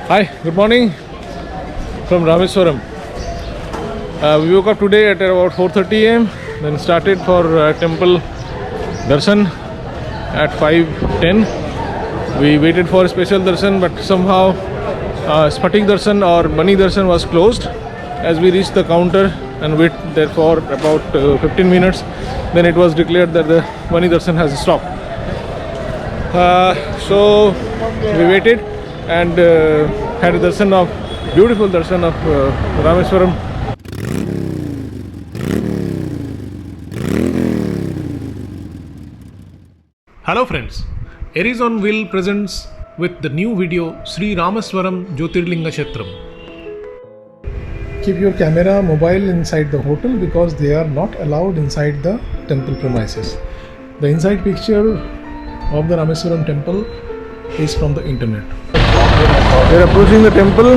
Hi, good morning from Rameswaram. We woke up today at about 4:30 a.m. Then started for temple darshan at 5:10. We waited for special darshan, but somehow Spatik darshan or Mani darshan was closed. As we reached the counter and waited there for about 15 minutes, then it was declared that the Mani darshan has stopped. So we waited and had a darshan of beautiful darshan of Rameswaram. Hello friends, Aries on Wheel presents with the new video Sri Ramaswaram Jyotirlinga Kshetram. Keep your camera mobile inside the hotel because they are not allowed inside the temple premises. The inside picture of the Rameswaram temple is from the internet. We are approaching the temple.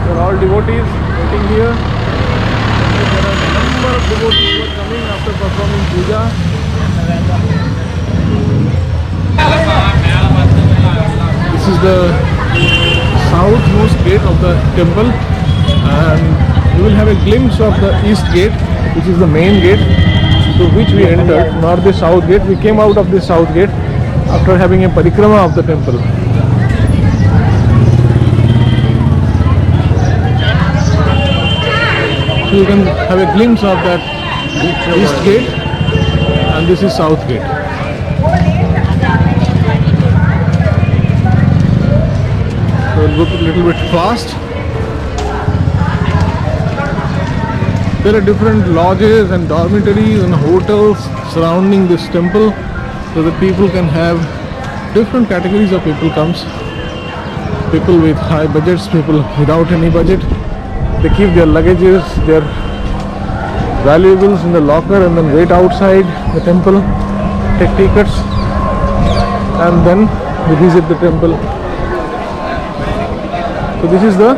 There are all devotees waiting here. There are a number of devotees who are coming after performing puja. This is the southmost gate of the temple, and you will have a glimpse of the east gate, which is the main gate through which we entered, not the south gate. We came out of the south gate after having a parikrama of the temple. So you can have a glimpse of that east gate, and this is south gate. So we'll go a little bit fast. There are different lodges and dormitories and hotels surrounding this temple, so that people can have different categories of people comes. People with high budgets, people without any budget. They keep their luggages, their valuables in the locker and then wait outside the temple, take tickets, and then they visit the temple. So this is the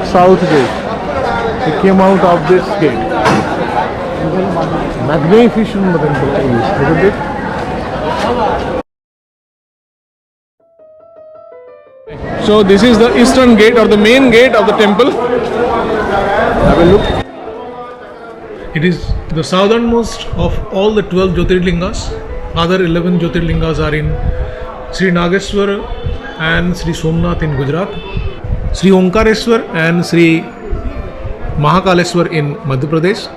south gate. We came out of this gate. Magnificent temple is, isn't it? So this is the eastern gate or the main gate of the temple. Have a look. It is the southernmost of all the 12 Jyotirlingas. Other 11 Jyotirlingas are in Sri Nageswar and Sri Somnath in Gujarat, Sri Omkareshwar and Sri Mahakaleshwar in Madhya Pradesh,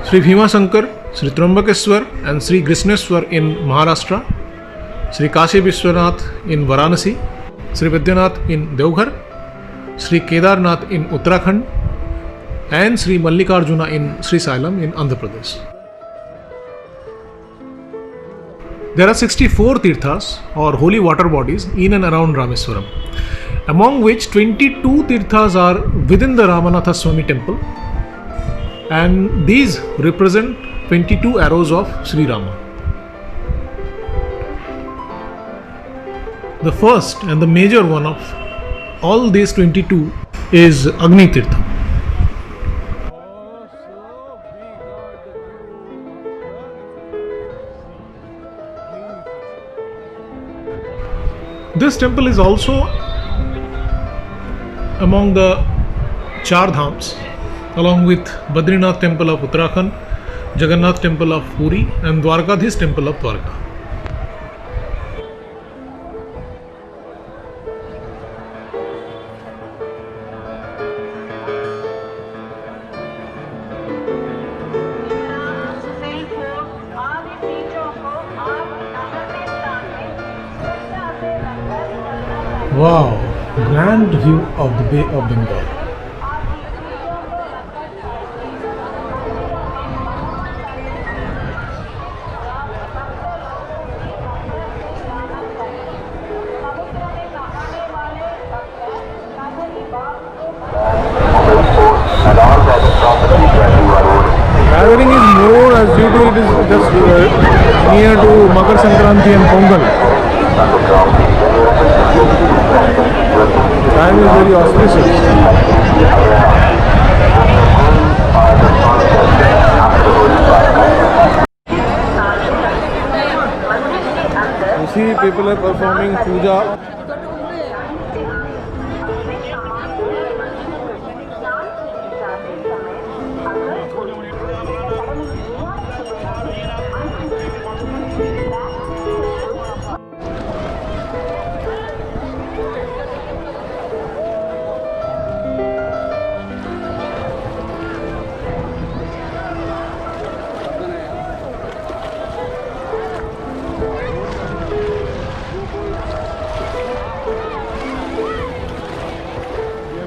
Sri Bhima Shankar, Sri Trambakeshwar and Sri Krishneshwar in Maharashtra, Sri Kashi Vishwanath in Varanasi, Sri Vidyanath in Deoghar, Sri Kedarnath in Uttarakhand, and Sri Mallikarjuna in Sri Sailam in Andhra Pradesh. There are 64 tirthas or holy water bodies in and around Rameswaram, among which 22 tirthas are within the Ramanatha Swami temple, and these represent 22 arrows of Sri Rama. The first and the major one of all these 22 is Agni Tirtha. This temple is also among the Char Dhams, along with Badrinath temple of Uttarakhand, Jagannath temple of Puri and Dwarkadhish temple of Dwarka. Wow, grand view of the Bay of Bengal. Gathering is more as due to it is just near to Makar Sankranti and Pongal. Time is very auspicious. people are performing puja.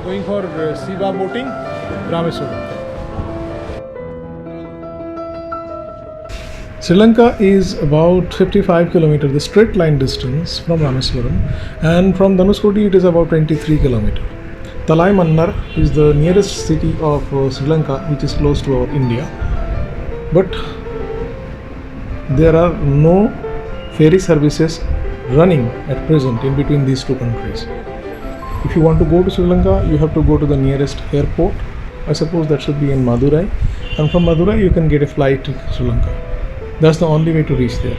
Going for Siva boating, Rameswaram. Sri Lanka is about 55 kilometers, the straight line distance from Rameswaram, and from Dhanushkodi it is about 23 kilometers. Talai Mannar is the nearest city of Sri Lanka, which is close to our India, but there are no ferry services running at present in between these two countries. If you want to go to Sri Lanka, you have to go to the nearest airport. I suppose that should be in Madurai, and from Madurai you can get a flight to Sri Lanka. That's the only way to reach there.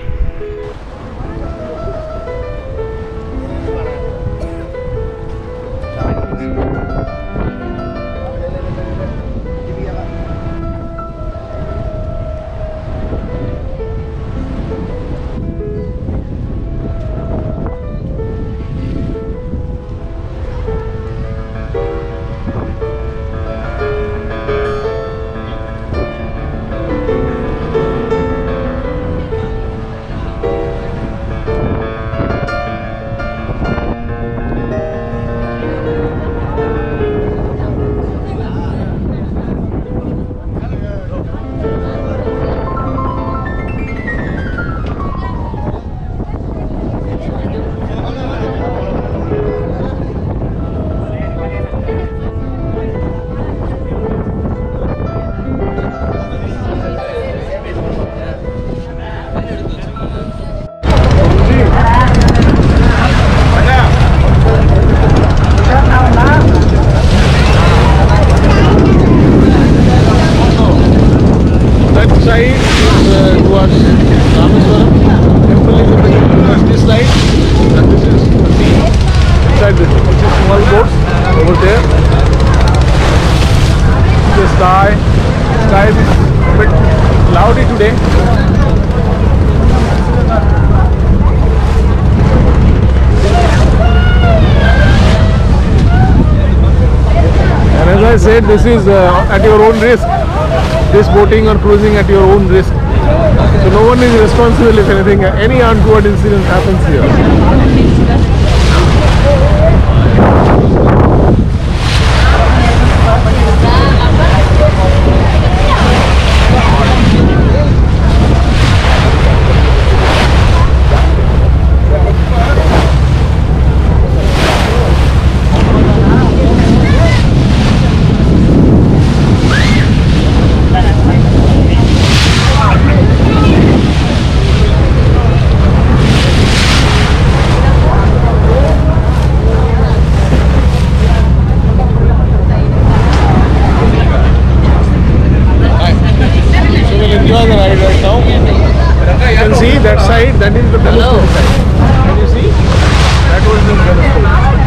Sky is a bit cloudy today. And as I said, this is at your own risk. This boating or cruising at your own risk. So no one is responsible if anything, any untoward incident happens here. That side, that is the Dhanushkodi side. Can you see? That was the Dhanushkodi.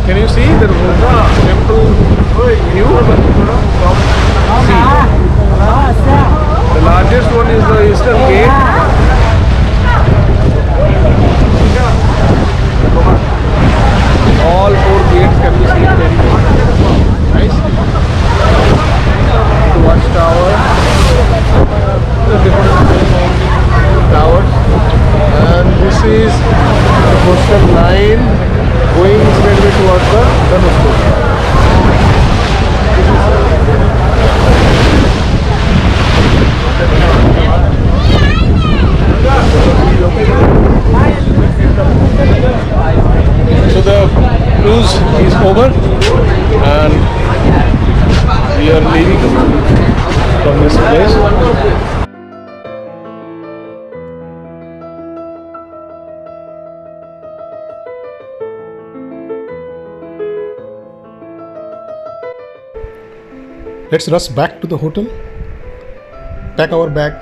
Can you see the temple view? See, the largest one is the eastern gate. All four gates can be seen very well. Nice. The watchtower, the different towers, and this is the coastal line going straightway towards the Dhanushkodi. over, and we are leaving from this place. Let's rush back to the hotel, pack our bag,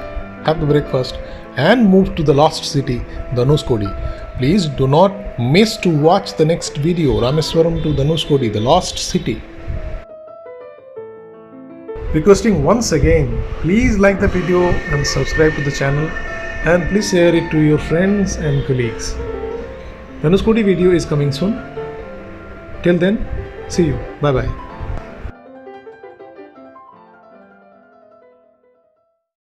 have the breakfast, and move to the lost city, Dhanushkodi. Please do not miss to watch the next video, Rameswaram to Dhanushkodi, the lost city. Requesting once again, please like the video and subscribe to the channel, and please share it to your friends and colleagues. Dhanushkodi video is coming soon. Till then, see you. Bye bye.